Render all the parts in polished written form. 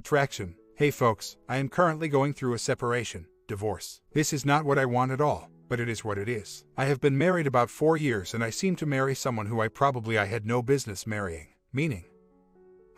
Attraction. Hey folks, I am currently going through a separation, divorce. This is not what I want at all, but it is what it is. I have been married about 4 years and I seem to marry someone who I had no business marrying. Meaning,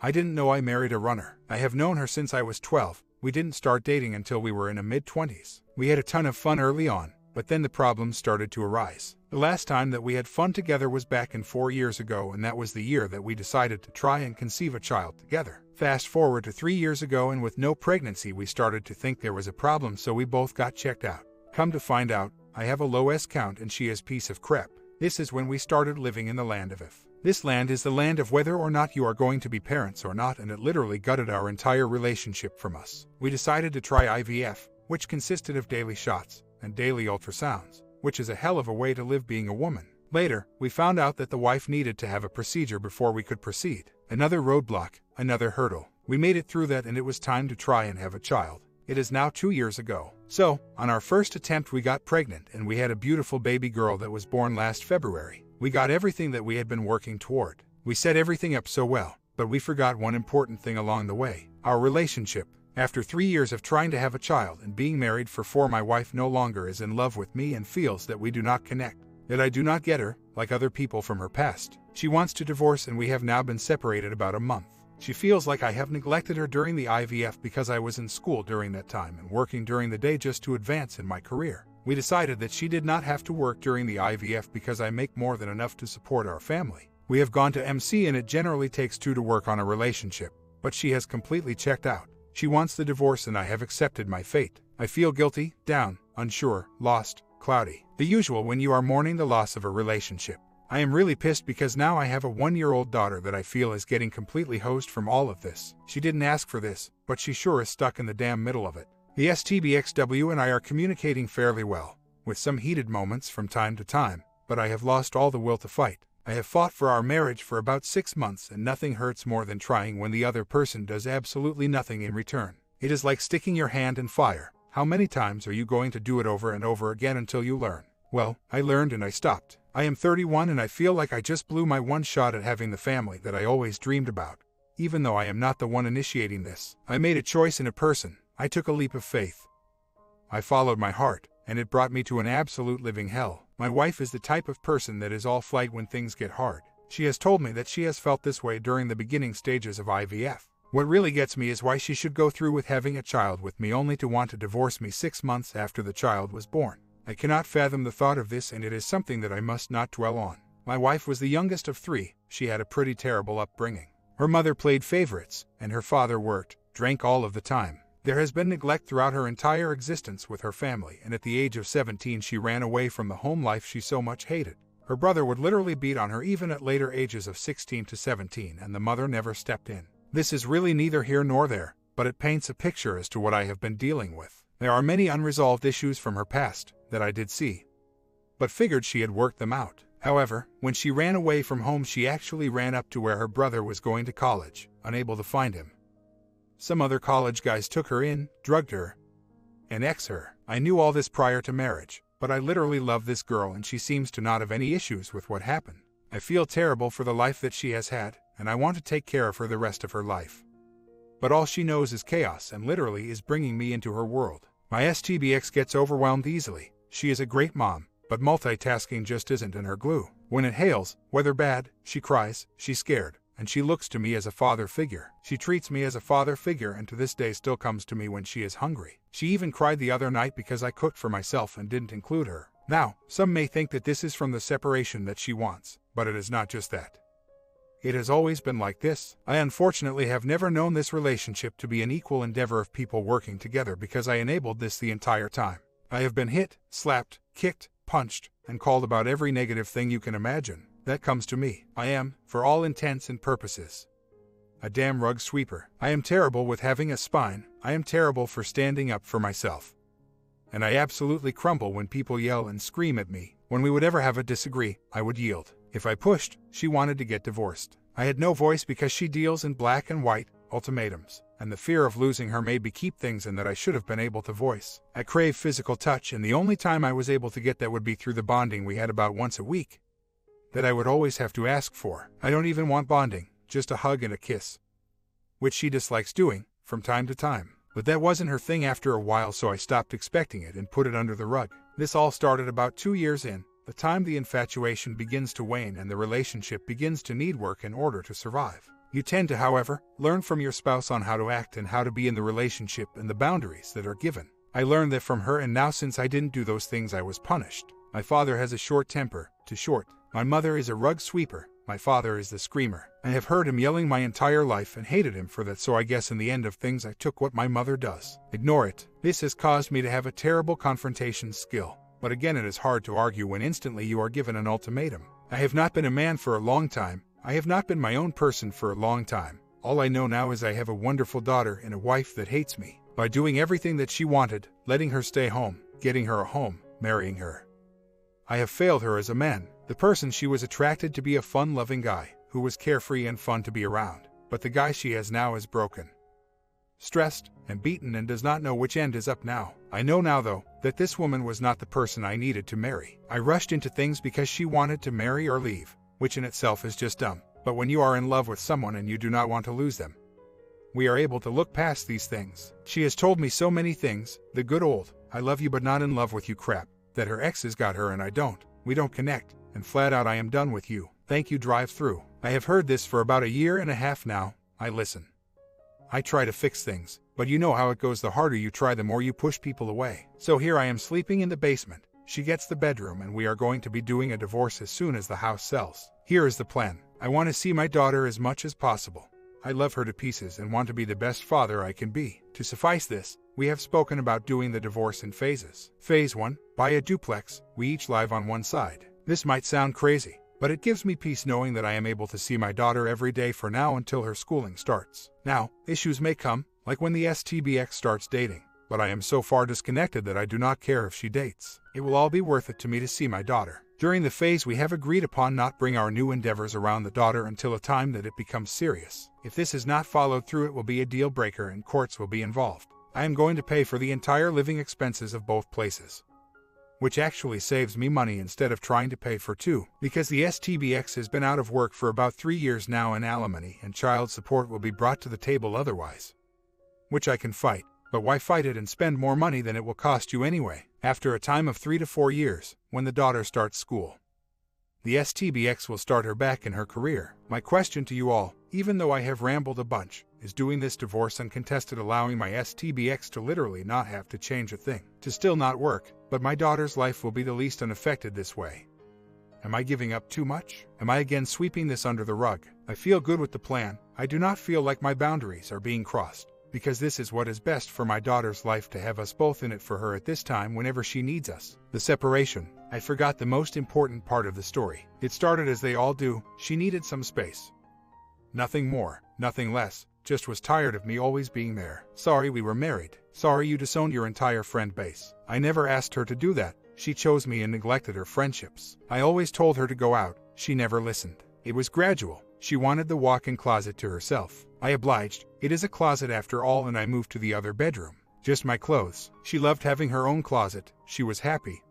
I didn't know I married a runner. I have known her since I was 12. We didn't start dating until we were in our mid-20s. We had a ton of fun early on, but then the problems started to arise. The last time that we had fun together was back in 4 years ago, and that was the year that we decided to try and conceive a child together. Fast forward to 3 years ago, and with no pregnancy we started to think there was a problem, so we both got checked out. Come to find out, I have a low S count and she is piece of crap. This is when we started living in the land of if. This land is the land of whether or not you are going to be parents or not, and it literally gutted our entire relationship from us. We decided to try IVF, which consisted of daily shots and daily ultrasounds, which is a hell of a way to live being a woman. Later, we found out that the wife needed to have a procedure before we could proceed. Another roadblock, another hurdle. We made it through that and it was time to try and have a child. It is now 2 years ago. So, on our first attempt we got pregnant and we had a beautiful baby girl that was born last February. We got everything that we had been working toward. We set everything up so well, but we forgot one important thing along the way: our relationship. After 3 years of trying to have a child and being married for 4, my wife no longer is in love with me and feels that we do not connect, that I do not get her, like other people from her past. She wants to divorce and we have now been separated about a month. She feels like I have neglected her during the IVF because I was in school during that time and working during the day just to advance in my career. We decided that she did not have to work during the IVF because I make more than enough to support our family. We have gone to MC and it generally takes 2 to work on a relationship, but she has completely checked out. She wants the divorce and I have accepted my fate. I feel guilty, down, unsure, lost, cloudy. The usual when you are mourning the loss of a relationship. I am really pissed because now I have a 1-year-old daughter that I feel is getting completely hosed from all of this. She didn't ask for this, but she sure is stuck in the damn middle of it. The STBXW and I are communicating fairly well, with some heated moments from time to time, but I have lost all the will to fight. I have fought for our marriage for about 6 months and nothing hurts more than trying when the other person does absolutely nothing in return. It is like sticking your hand in fire. How many times are you going to do it over and over again until you learn? Well, I learned and I stopped. I am 31 and I feel like I just blew my one shot at having the family that I always dreamed about. Even though I am not the one initiating this, I made a choice in a person. I took a leap of faith. I followed my heart, and it brought me to an absolute living hell. My wife is the type of person that is all flight when things get hard. She has told me that she has felt this way during the beginning stages of IVF. What really gets me is why she should go through with having a child with me only to want to divorce me 6 months after the child was born. I cannot fathom the thought of this, and it is something that I must not dwell on. My wife was the youngest of 3. She had a pretty terrible upbringing. Her mother played favorites, and her father worked, drank all of the time. There has been neglect throughout her entire existence with her family, and at the age of 17 she ran away from the home life she so much hated. Her brother would literally beat on her even at later ages of 16 to 17, and the mother never stepped in. This is really neither here nor there, but it paints a picture as to what I have been dealing with. There are many unresolved issues from her past that I did see, but figured she had worked them out. However, when she ran away from home, she actually ran up to where her brother was going to college, unable to find him. Some other college guys took her in, drugged her, and ex her. I knew all this prior to marriage, but I literally love this girl and she seems to not have any issues with what happened. I feel terrible for the life that she has had, and I want to take care of her the rest of her life. But all she knows is chaos and literally is bringing me into her world. My STBX gets overwhelmed easily. She is a great mom, but multitasking just isn't in her glue. When it hails, whether bad, she cries, she's scared, and she looks to me as a father figure. She treats me as a father figure and to this day still comes to me when she is hungry. She even cried the other night because I cooked for myself and didn't include her. Now, some may think that this is from the separation that she wants, but it is not just that. It has always been like this. I unfortunately have never known this relationship to be an equal endeavor of people working together because I enabled this the entire time. I have been hit, slapped, kicked, punched, and called about every negative thing you can imagine. That comes to me. I am, for all intents and purposes, a damn rug sweeper. I am terrible with having a spine. I am terrible for standing up for myself. And I absolutely crumble when people yell and scream at me. When we would ever have a disagree, I would yield. If I pushed, she wanted to get divorced. I had no voice because she deals in black and white ultimatums, and the fear of losing her made me keep things in that I should have been able to voice. I crave physical touch, and the only time I was able to get that would be through the bonding we had about once a week, that I would always have to ask for. I don't even want bonding, just a hug and a kiss, which she dislikes doing, from time to time. But that wasn't her thing after a while, so I stopped expecting it and put it under the rug. This all started about 2 years in, the time the infatuation begins to wane and the relationship begins to need work in order to survive. You tend to, however, learn from your spouse on how to act and how to be in the relationship and the boundaries that are given. I learned that from her, and now since I didn't do those things I was punished. My father has a short temper, too short. My mother is a rug sweeper. My father is the screamer. I have heard him yelling my entire life and hated him for that, so I guess in the end of things I took what my mother does. Ignore it. This has caused me to have a terrible confrontation skill. But again, it is hard to argue when instantly you are given an ultimatum. I have not been a man for a long time. I have not been my own person for a long time. All I know now is I have a wonderful daughter and a wife that hates me. By doing everything that she wanted, letting her stay home, getting her a home, marrying her, I have failed her as a man. The person she was attracted to be a fun-loving guy, who was carefree and fun to be around. But the guy she has now is broken, stressed, and beaten and does not know which end is up now. I know now, though, that this woman was not the person I needed to marry. I rushed into things because she wanted to marry or leave, which in itself is just dumb. But when you are in love with someone and you do not want to lose them, we are able to look past these things. She has told me so many things, the good old, I love you but not in love with you crap, that her exes got her and I don't. We don't connect, and flat out I am done with you. Thank you, drive through. I have heard this for about 1.5 years now. I listen. I try to fix things, but you know how it goes. The harder you try, the more you push people away. So here I am sleeping in the basement. She gets the bedroom, and we are going to be doing a divorce as soon as the house sells. Here is the plan. I want to see my daughter as much as possible. I love her to pieces and want to be the best father I can be. To suffice this, we have spoken about doing the divorce in phases. Phase 1, buy a duplex. We each live on one side. This might sound crazy, but it gives me peace knowing that I am able to see my daughter every day for now until her schooling starts. Now, issues may come, like when the STBX starts dating, but I am so far disconnected that I do not care if she dates. It will all be worth it to me to see my daughter. During the phase, we have agreed upon not bring our new endeavors around the daughter until a time that it becomes serious. If this is not followed through, it will be a deal breaker and courts will be involved. I am going to pay for the entire living expenses of both places, which actually saves me money instead of trying to pay for two, because the STBX has been out of work for about 3 years now, and alimony and child support will be brought to the table otherwise, which I can fight. But why fight it and spend more money than it will cost you anyway? After a time of 3 to 4 years, when the daughter starts school, the STBX will start her back in her career. My question to you all, even though I have rambled a bunch, is doing this divorce uncontested, allowing my STBX to literally not have to change a thing, to still not work, but my daughter's life will be the least unaffected this way. Am I giving up too much? Am I again sweeping this under the rug? I feel good with the plan. I do not feel like my boundaries are being crossed, because this is what is best for my daughter's life, to have us both in it for her at this time whenever she needs us. The separation. I forgot the most important part of the story. It started as they all do. She needed some space. Nothing more, nothing less. Just was tired of me always being there. Sorry we were married. Sorry you disowned your entire friend base. I never asked her to do that. She chose me and neglected her friendships. I always told her to go out. She never listened. It was gradual. She wanted the walk-in closet to herself. I obliged. It is a closet after all, and I moved to the other bedroom. Just my clothes. She loved having her own closet. She was happy.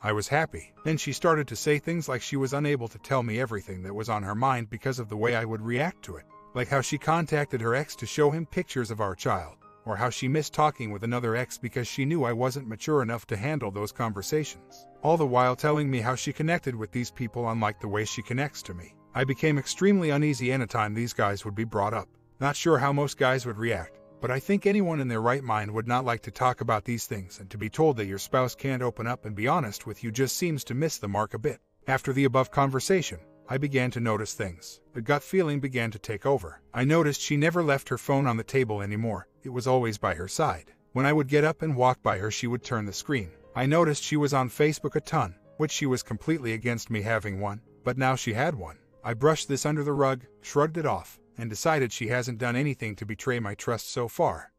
I was happy. Then she started to say things like she was unable to tell me everything that was on her mind because of the way I would react to it. Like how she contacted her ex to show him pictures of our child, or how she missed talking with another ex because she knew I wasn't mature enough to handle those conversations. All the while telling me how she connected with these people unlike the way she connects to me. I became extremely uneasy anytime these guys would be brought up. Not sure how most guys would react, but I think anyone in their right mind would not like to talk about these things, and to be told that your spouse can't open up and be honest with you just seems to miss the mark a bit. After the above conversation, I began to notice things. The gut feeling began to take over. I noticed she never left her phone on the table anymore. It was always by her side. When I would get up and walk by her, she would turn the screen. I noticed she was on Facebook a ton, which she was completely against me having one, but now she had one. I brushed this under the rug, shrugged it off, and decided she hasn't done anything to betray my trust so far.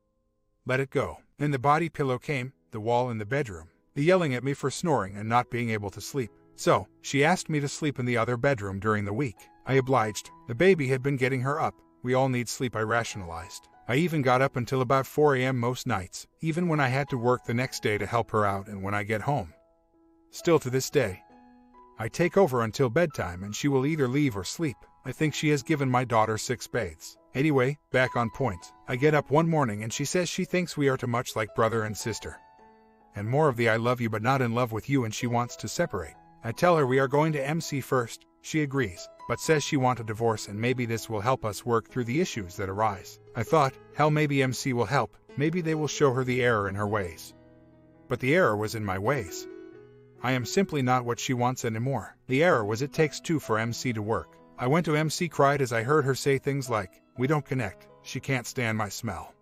Let it go. Then the body pillow came, the wall in the bedroom, the yelling at me for snoring and not being able to sleep. So, she asked me to sleep in the other bedroom during the week. I obliged. The baby had been getting her up. We all need sleep, I rationalized. I even got up until about 4 a.m. most nights, even when I had to work the next day to help her out and when I get home. Still to this day, I take over until bedtime and she will either leave or sleep. I think she has given my daughter 6 baths. Anyway, back on point. I get up one morning and she says she thinks we are too much like brother and sister. And more of the I love you but not in love with you, and she wants to separate. I tell her we are going to MC first. She agrees, but says she wants a divorce and maybe this will help us work through the issues that arise. I thought, hell, maybe MC will help. Maybe they will show her the error in her ways. But the error was in my ways. I am simply not what she wants anymore. The error was it takes two for MC to work. I went to MC, cried as I heard her say things like, we don't connect, she can't stand my smell.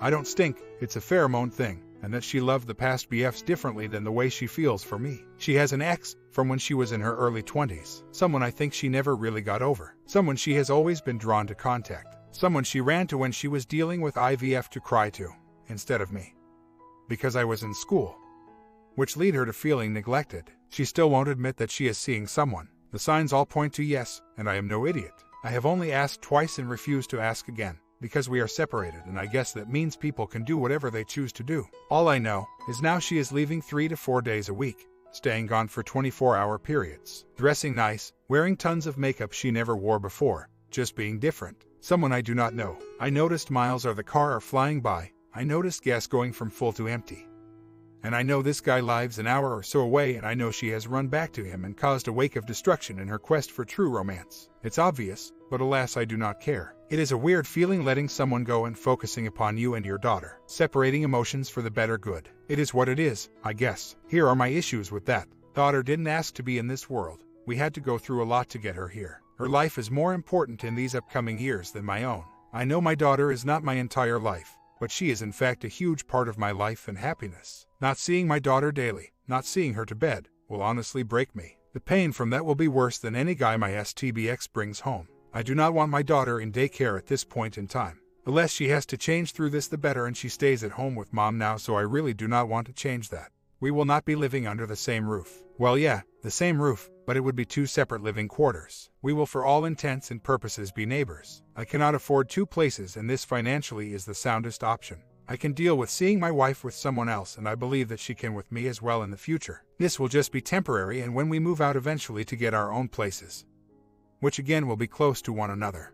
I don't stink, it's a pheromone thing, and that she loved the past BFs differently than the way she feels for me. She has an ex from when she was in her early 20s, someone I think she never really got over, someone she has always been drawn to contact, someone she ran to when she was dealing with IVF to cry to, instead of me. Because I was in school. Which lead her to feeling neglected. She still won't admit that she is seeing someone. The signs all point to yes, and I am no idiot. I have only asked twice and refused to ask again, because we are separated, and I guess that means people can do whatever they choose to do. All I know is now she is leaving 3 to 4 days a week, staying gone for 24-hour periods, dressing nice, wearing tons of makeup she never wore before, just being different. Someone I do not know. I noticed miles of the car are flying by. I noticed gas going from full to empty. And I know this guy lives an hour or so away, and I know she has run back to him and caused a wake of destruction in her quest for true romance. It's obvious, but alas, I do not care. It is a weird feeling letting someone go and focusing upon you and your daughter, separating emotions for the better good. It is what it is, I guess. Here are my issues with that. Daughter didn't ask to be in this world. We had to go through a lot to get her here. Her life is more important in these upcoming years than my own. I know my daughter is not my entire life, but she is in fact a huge part of my life and happiness. Not seeing my daughter daily, not seeing her to bed, will honestly break me. The pain from that will be worse than any guy my STBX brings home. I do not want my daughter in daycare at this point in time. The less she has to change through this, the better, and she stays at home with mom now, so I really do not want to change that. We will not be living under the same roof. Well, yeah, the same roof, but it would be 2 separate living quarters. We will for all intents and purposes be neighbors. I cannot afford 2 places, and this financially is the soundest option. I can deal with seeing my wife with someone else, and I believe that she can with me as well in the future. This will just be temporary, and when we move out eventually to get our own places, which again will be close to one another,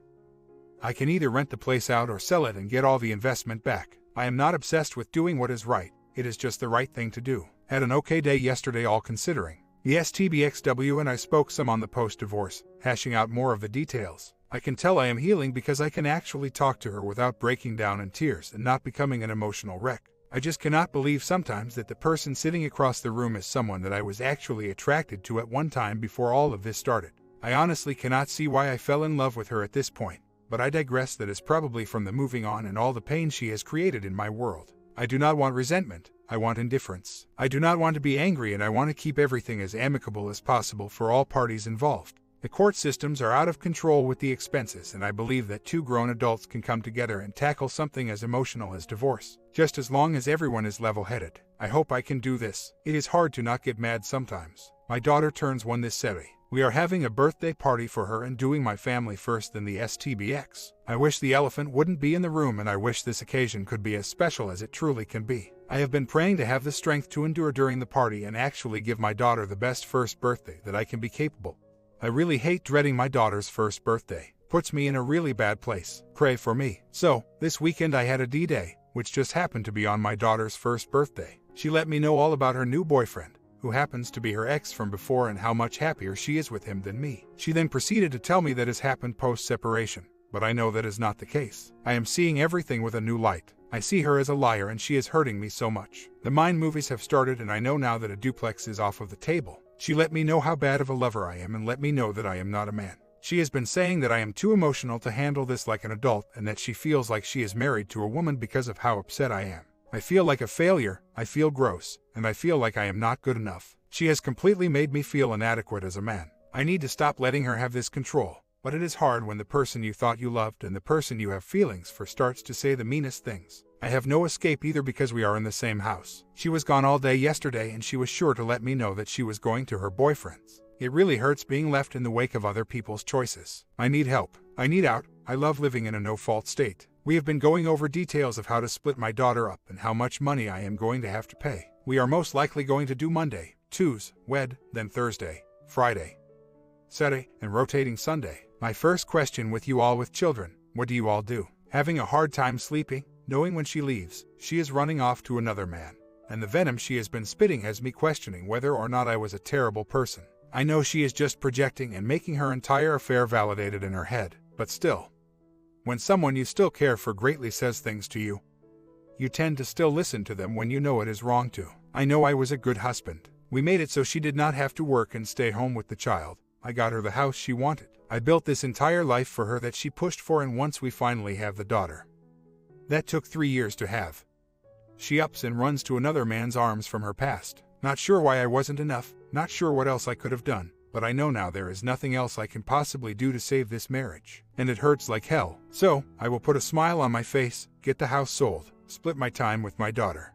I can either rent the place out or sell it and get all the investment back. I am not obsessed with doing what is right. It is just the right thing to do. Had an okay day yesterday, all considering. The STBXW and I spoke some on the post-divorce, hashing out more of the details. I can tell I am healing because I can actually talk to her without breaking down in tears and not becoming an emotional wreck. I just cannot believe sometimes that the person sitting across the room is someone that I was actually attracted to at one time before all of this started. I honestly cannot see why I fell in love with her at this point, but I digress. That is probably from the moving on and all the pain she has created in my world. I do not want resentment. I want indifference. I do not want to be angry, and I want to keep everything as amicable as possible for all parties involved. The court systems are out of control with the expenses, and I believe that 2 grown adults can come together and tackle something as emotional as divorce, just as long as everyone is level-headed. I hope I can do this. It is hard to not get mad sometimes. My daughter turns 1 this Saturday. We are having a birthday party for her and doing my family first, then the STBX. I wish the elephant wouldn't be in the room, and I wish this occasion could be as special as it truly can be. I have been praying to have the strength to endure during the party and actually give my daughter the best first birthday that I can be capable. I really hate dreading my daughter's first birthday. Puts me in a really bad place. Pray for me. So, this weekend I had a D-Day, which just happened to be on my daughter's first birthday. She let me know all about her new boyfriend, who happens to be her ex from before, and how much happier she is with him than me. She then proceeded to tell me that has happened post-separation, but I know that is not the case. I am seeing everything with a new light. I see her as a liar, and she is hurting me so much. The mind movies have started, and I know now that a duplex is off of the table. She let me know how bad of a lover I am and let me know that I am not a man. She has been saying that I am too emotional to handle this like an adult, and that she feels like she is married to a woman because of how upset I am. I feel like a failure, I feel gross, and I feel like I am not good enough. She has completely made me feel inadequate as a man. I need to stop letting her have this control. But it is hard when the person you thought you loved and the person you have feelings for starts to say the meanest things. I have no escape either because we are in the same house. She was gone all day yesterday, and she was sure to let me know that she was going to her boyfriend's. It really hurts being left in the wake of other people's choices. I need help. I need out. I love living in a no-fault state. We have been going over details of how to split my daughter up and how much money I am going to have to pay. We are most likely going to do Monday, Tuesday, then Thursday, Friday, Saturday, and rotating Sunday. My first question with you all with children. What do you all do? Having a hard time sleeping, knowing when she leaves, she is running off to another man. And the venom she has been spitting has me questioning whether or not I was a terrible person. I know she is just projecting and making her entire affair validated in her head, but still. When someone you still care for greatly says things to you, you tend to still listen to them when you know it is wrong to. I know I was a good husband. We made it so she did not have to work and stay home with the child. I got her the house she wanted. I built this entire life for her that she pushed for, and once we finally have the daughter. That took 3 years to have. She ups and runs to another man's arms from her past. Not sure why I wasn't enough, not sure what else I could have done, but I know now there is nothing else I can possibly do to save this marriage. And it hurts like hell. So, I will put a smile on my face, get the house sold, split my time with my daughter.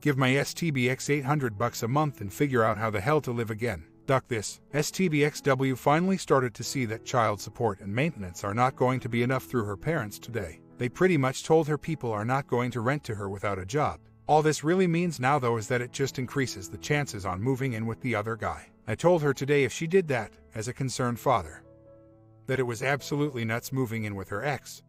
Give my STBX $800 a month and figure out how the hell to live again. Duck this. STBXW finally started to see that child support and maintenance are not going to be enough through her parents today. They pretty much told her people are not going to rent to her without a job. All this really means now though is that it just increases the chances on moving in with the other guy. I told her today if she did that, as a concerned father, that it was absolutely nuts moving in with her ex.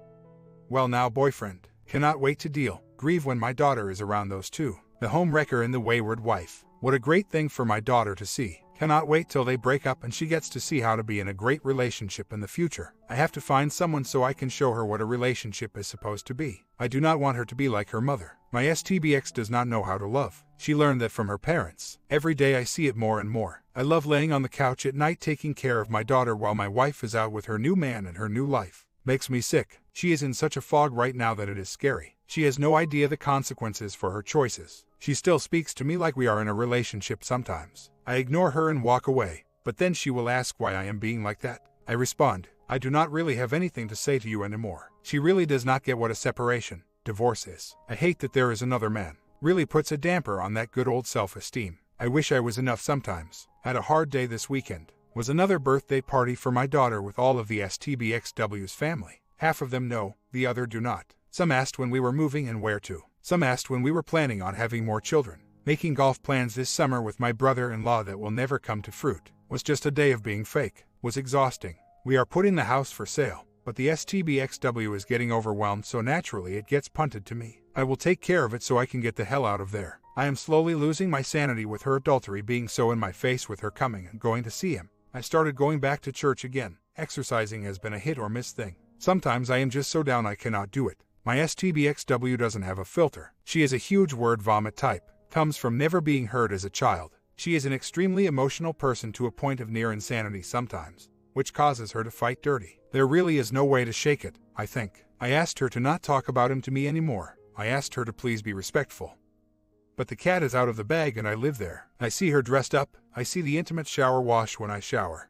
Well now boyfriend. Cannot wait to deal. Grieve when my daughter is around those two. The home wrecker and the wayward wife. What a great thing for my daughter to see. Cannot wait till they break up and she gets to see how to be in a great relationship in the future. I have to find someone so I can show her what a relationship is supposed to be. I do not want her to be like her mother. My STBX does not know how to love. She learned that from her parents. Every day I see it more and more. I love laying on the couch at night taking care of my daughter while my wife is out with her new man and her new life. Makes me sick. She is in such a fog right now that it is scary. She has no idea the consequences for her choices. She still speaks to me like we are in a relationship sometimes. I ignore her and walk away, but then she will ask why I am being like that. I respond, I do not really have anything to say to you anymore. She really does not get what a separation, divorce is. I hate that there is another man. Really puts a damper on that good old self-esteem. I wish I was enough sometimes. Had a hard day this weekend. Was another birthday party for my daughter with all of the STBXW's family. Half of them know, the other do not. Some asked when we were moving and where to. Some asked when we were planning on having more children. Making golf plans this summer with my brother-in-law that will never come to fruit. Was just a day of being fake. Was exhausting. We are putting the house for sale, but the STBXW is getting overwhelmed so naturally it gets punted to me. I will take care of it so I can get the hell out of there. I am slowly losing my sanity with her adultery being so in my face with her coming and going to see him. I started going back to church again. Exercising has been a hit or miss thing. Sometimes I am just so down I cannot do it. My STBXW doesn't have a filter. She is a huge word vomit type. Comes from never being heard as a child. She is an extremely emotional person to a point of near insanity sometimes, which causes her to fight dirty. There really is no way to shake it, I think. I asked her to not talk about him to me anymore. I asked her to please be respectful. But the cat is out of the bag and I live there. I see her dressed up. I see the intimate shower wash when I shower.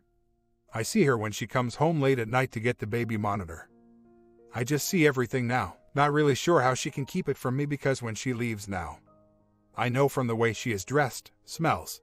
I see her when she comes home late at night to get the baby monitor. I just see everything now. Not really sure how she can keep it from me because when she leaves now, I know from the way she is dressed, smells,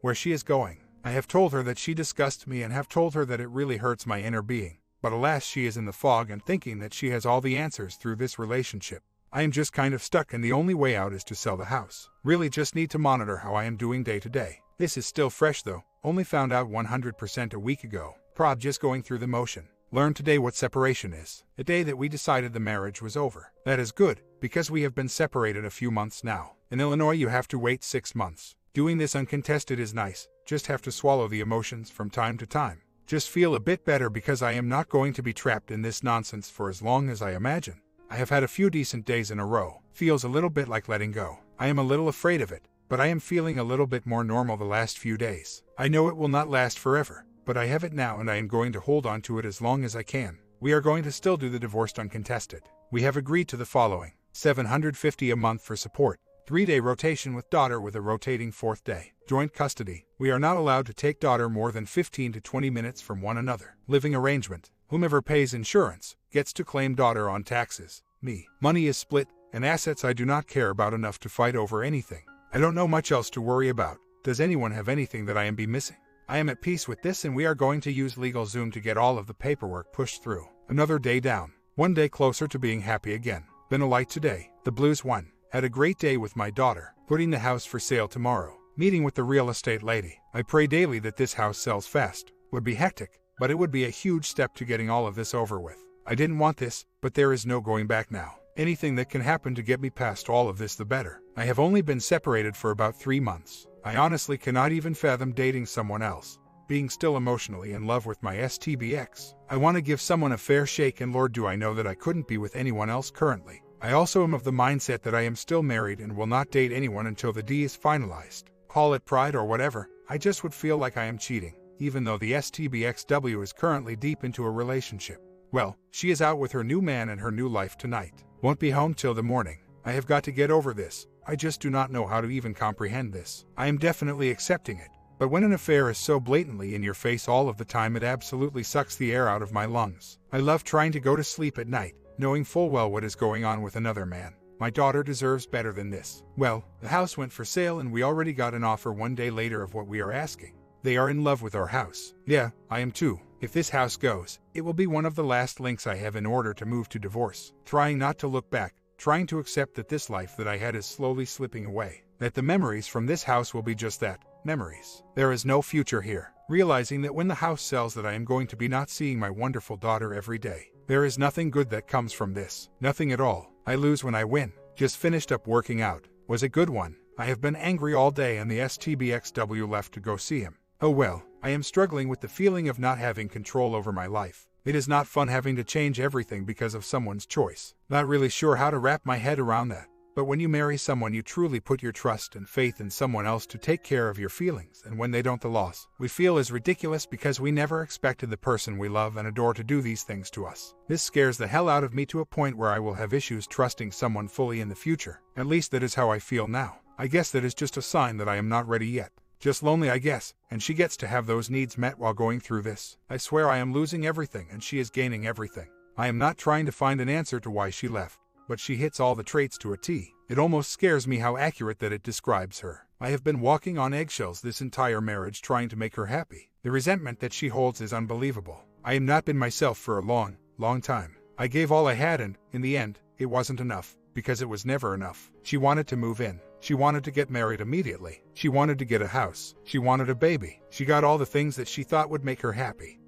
where she is going. I have told her that she disgusts me and have told her that it really hurts my inner being. But alas, she is in the fog and thinking that she has all the answers through this relationship. I am just kind of stuck and the only way out is to sell the house. Really just need to monitor how I am doing day to day. This is still fresh though. Only found out 100% a week ago. Prob just going through the motion. Learned today what separation is. The day that we decided the marriage was over. That is good, because we have been separated a few months now. In Illinois you have to wait 6 months. Doing this uncontested is nice, just have to swallow the emotions from time to time. Just feel a bit better because I am not going to be trapped in this nonsense for as long as I imagine. I have had a few decent days in a row. Feels a little bit like letting go. I am a little afraid of it, but I am feeling a little bit more normal the last few days. I know it will not last forever, but I have it now and I am going to hold on to it as long as I can. We are going to still do the divorced uncontested. We have agreed to the following. $750 a month for support. 3-day rotation with daughter with a rotating 4th day. Joint custody. We are not allowed to take daughter more than 15 to 20 minutes from one another. Living arrangement. Whomever pays insurance gets to claim daughter on taxes. Me. Money is split, and assets I do not care about enough to fight over anything. I don't know much else to worry about. Does anyone have anything that I am missing? I am at peace with this and we are going to use LegalZoom to get all of the paperwork pushed through. Another day down. One day closer to being happy again. Been a light today. The blues won. Had a great day with my daughter. Putting the house for sale tomorrow. Meeting with the real estate lady. I pray daily that this house sells fast. Would be hectic, but it would be a huge step to getting all of this over with. I didn't want this, but there is no going back now. Anything that can happen to get me past all of this the better. I have only been separated for about 3 months. I honestly cannot even fathom dating someone else, being still emotionally in love with my STBX. I want to give someone a fair shake, and Lord, do I know that I couldn't be with anyone else currently. I also am of the mindset that I am still married and will not date anyone until the D is finalized. Call it pride or whatever, I just would feel like I am cheating, even though the STBXW is currently deep into a relationship. Well, she is out with her new man and her new life tonight. Won't be home till the morning. I have got to get over this. I just do not know how to even comprehend this. I am definitely accepting it. But when an affair is so blatantly in your face all of the time, it absolutely sucks the air out of my lungs. I love trying to go to sleep at night, knowing full well what is going on with another man. My daughter deserves better than this. Well, the house went for sale and we already got an offer 1 day later of what we are asking. They are in love with our house. Yeah, I am too. If this house goes, it will be one of the last links I have in order to move to divorce. Trying not to look back, trying to accept that this life that I had is slowly slipping away. That the memories from this house will be just that, memories. There is no future here. Realizing that when the house sells that I am going to be not seeing my wonderful daughter every day. There is nothing good that comes from this. Nothing at all. I lose when I win. Just finished up working out. Was a good one. I have been angry all day and the STBXW left to go see him. Oh well, I am struggling with the feeling of not having control over my life. It is not fun having to change everything because of someone's choice. Not really sure how to wrap my head around that. But when you marry someone, you truly put your trust and faith in someone else to take care of your feelings, and when they don't, the loss we feel is ridiculous because we never expected the person we love and adore to do these things to us. This scares the hell out of me to a point where I will have issues trusting someone fully in the future. At least that is how I feel now. I guess that is just a sign that I am not ready yet. Just lonely, I guess, and she gets to have those needs met while going through this. I swear I am losing everything and she is gaining everything. I am not trying to find an answer to why she left, but she hits all the traits to a T. It almost scares me how accurate that it describes her. I have been walking on eggshells this entire marriage trying to make her happy. The resentment that she holds is unbelievable. I have not been myself for a long time. I gave all I had and, in the end, it wasn't enough, because it was never enough. She wanted to move in. She wanted to get married immediately. She wanted to get a house. She wanted a baby. She got all the things that she thought would make her happy.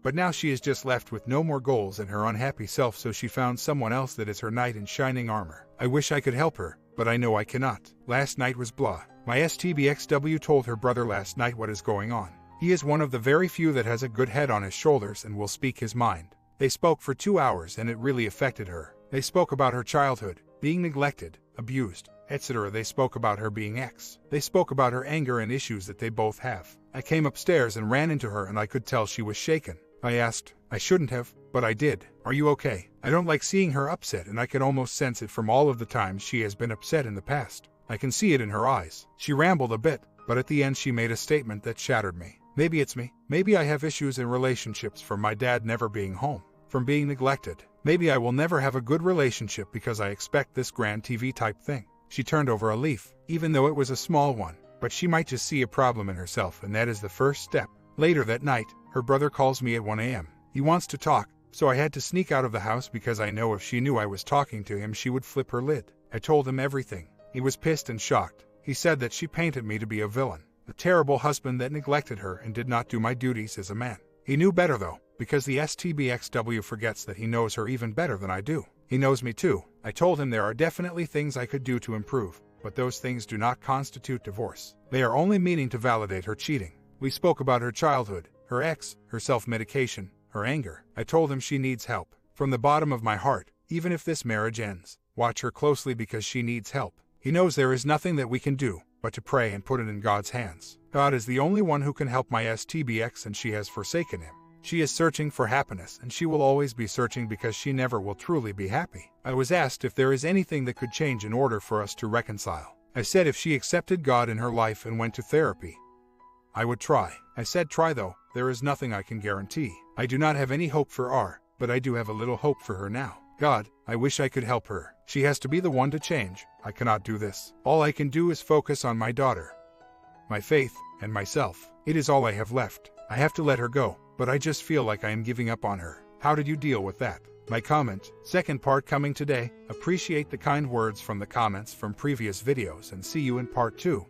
But now she is just left with no more goals and her unhappy self, so she found someone else that is her knight in shining armor. I wish I could help her, but I know I cannot. Last night was blah. My STBXW told her brother last night what is going on. He is one of the very few that has a good head on his shoulders and will speak his mind. They spoke for 2 hours and it really affected her. They spoke about her childhood, being neglected, abused, etc. They spoke about her being ex. They spoke about her anger and issues that they both have. I came upstairs and ran into her and I could tell she was shaken. I asked. I shouldn't have, but I did. Are you okay? I don't like seeing her upset and I can almost sense it from all of the times she has been upset in the past. I can see it in her eyes. She rambled a bit, but at the end she made a statement that shattered me. Maybe it's me. Maybe I have issues in relationships from my dad never being home, from being neglected. Maybe I will never have a good relationship because I expect this grand TV type thing. She turned over a leaf, even though it was a small one, but she might just see a problem in herself and that is the first step. Later that night, her brother calls me at 1 a.m. He wants to talk, so I had to sneak out of the house because I know if she knew I was talking to him she would flip her lid. I told him everything. He was pissed and shocked. He said that she painted me to be a villain, a terrible husband that neglected her and did not do my duties as a man. He knew better though, because the STBXW forgets that he knows her even better than I do. He knows me too. I told him there are definitely things I could do to improve, but those things do not constitute divorce. They are only meaning to validate her cheating. We spoke about her childhood, her ex, her self-medication, her anger. I told him she needs help. From the bottom of my heart, even if this marriage ends, watch her closely because she needs help. He knows there is nothing that we can do but to pray and put it in God's hands. God is the only one who can help my STBX and she has forsaken him. She is searching for happiness and she will always be searching because she never will truly be happy. I was asked if there is anything that could change in order for us to reconcile. I said if she accepted God in her life and went to therapy, I would try. I said try though, there is nothing I can guarantee. I do not have any hope for R, but I do have a little hope for her now. God, I wish I could help her. She has to be the one to change. I cannot do this. All I can do is focus on my daughter, my faith, and myself. It is all I have left. I have to let her go, but I just feel like I am giving up on her. How did you deal with that? My comment, second part coming today. Appreciate the kind words from the comments from previous videos and see you in part 2.